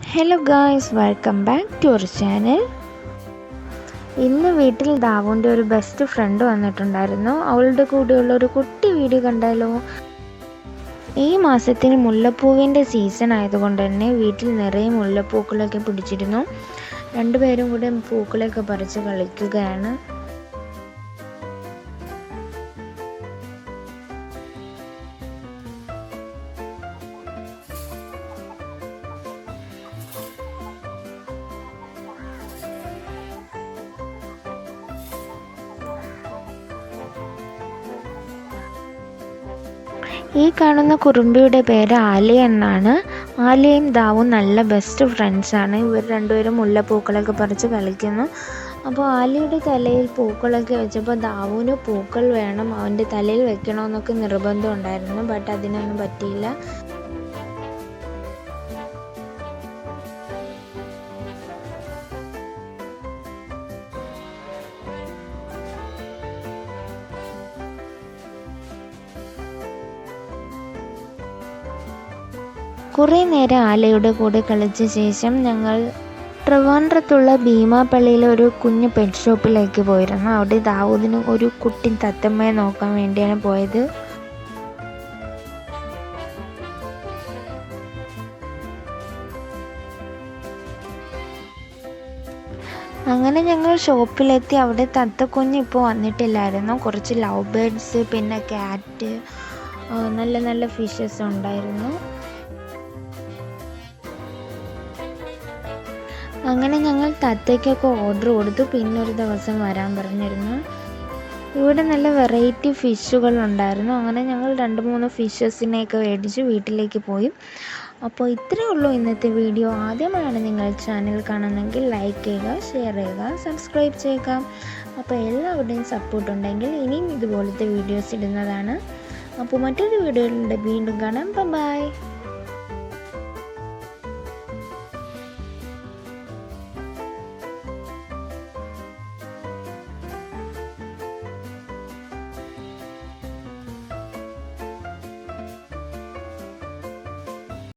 Hello guys, welcome back to our channel. ഇന്ന് വീട്ടിൽ ദാവുൻ്റെ ഒരു ബെസ്റ്റ് ഫ്രണ്ട് വന്നിട്ടുണ്ടായിരുന്നു. അവളുടെ കൂടെയുള്ള ഒരു കുട്ടി വീഡിയോ കണ്ടാലോ? ഈ മാസത്തിന് മുല്ലപ്പൂവിൻ്റെ സീസൺ ആയതുകൊണ്ട് തന്നെ വീട്ടിൽ നിറയെ മുല്ലപ്പൂക്കളൊക്കെ പിടിച്ചിരുന്നു. രണ്ടുപേരും കൂടെ പൂക്കളൊക്കെ പറിച്ച് കളിക്കുകയാണ്. ഈ കാണുന്ന കുറുമ്പിയുടെ പേര് ആലിയ എന്നാണ്. ആലിയയും ദാവും നല്ല ബെസ്റ്റ് ഫ്രണ്ട്സാണ്. ഇവർ രണ്ടുപേരും മുല്ലപ്പൂക്കളൊക്കെ പറിച്ച് കളിക്കുന്നു. അപ്പോൾ ആലിയുടെ തലയിൽ പൂക്കളൊക്കെ വെച്ചപ്പോൾ ദാവുവിന് പൂക്കൾ വേണം, അവൻ്റെ തലയിൽ വെക്കണമെന്നൊക്കെ നിർബന്ധം ഉണ്ടായിരുന്നു. ബട്ട് അതിനൊന്നും പറ്റിയില്ല. കുറേ നേരം ആലയുടെ കൂടെ കളിച്ച ശേഷം ഞങ്ങൾ ട്രിവാൻഡ്രത്തുള്ള ഭീമാപള്ളിയിലെ ഒരു കുഞ്ഞു പെറ്റ് ഷോപ്പിലേക്ക് പോയിരുന്നു. അവിടെ ദാവൂദിന് ഒരു കുട്ടി തത്തമ്മയെ നോക്കാൻ വേണ്ടിയാണ് പോയത്. അങ്ങനെ ഞങ്ങൾ ഷോപ്പിലെത്തി. അവിടെ തത്തക്കുഞ്ഞ് ഇപ്പോൾ വന്നിട്ടില്ലായിരുന്നു. കുറച്ച് ലവ് ബേർഡ്സ്, പിന്നെ ക്യാറ്റ്, നല്ല നല്ല ഫിഷസ് ഉണ്ടായിരുന്നു. അങ്ങനെ ഞങ്ങൾ തത്തയ്ക്കൊക്കെ ഓർഡർ കൊടുത്തു. പിന്നെ ഒരു ദിവസം വരാൻ പറഞ്ഞിരുന്നു. ഇവിടെ നല്ല വെറൈറ്റി ഫിഷുകൾ ഉണ്ടായിരുന്നു. അങ്ങനെ ഞങ്ങൾ 2-3 ഫിഷസിനെയൊക്കെ മേടിച്ച് വീട്ടിലേക്ക് പോയി. അപ്പോൾ ഇത്രയേ ഉള്ളൂ ഇന്നത്തെ വീഡിയോ. ആദ്യമാണ് നിങ്ങൾ ചാനൽ കാണുന്നെങ്കിൽ ലൈക്ക് ചെയ്യുക, ഷെയർ ചെയ്യുക, സബ്സ്ക്രൈബ് ചെയ്യുക. അപ്പോൾ എല്ലാവരുടെയും സപ്പോർട്ട് ഉണ്ടെങ്കിൽ ഇനിയും ഇതുപോലത്തെ വീഡിയോസ് ഇടുന്നതാണ്. അപ്പോൾ മറ്റൊരു വീഡിയോയിലൂടെ വീണ്ടും കാണാം. ബൈ.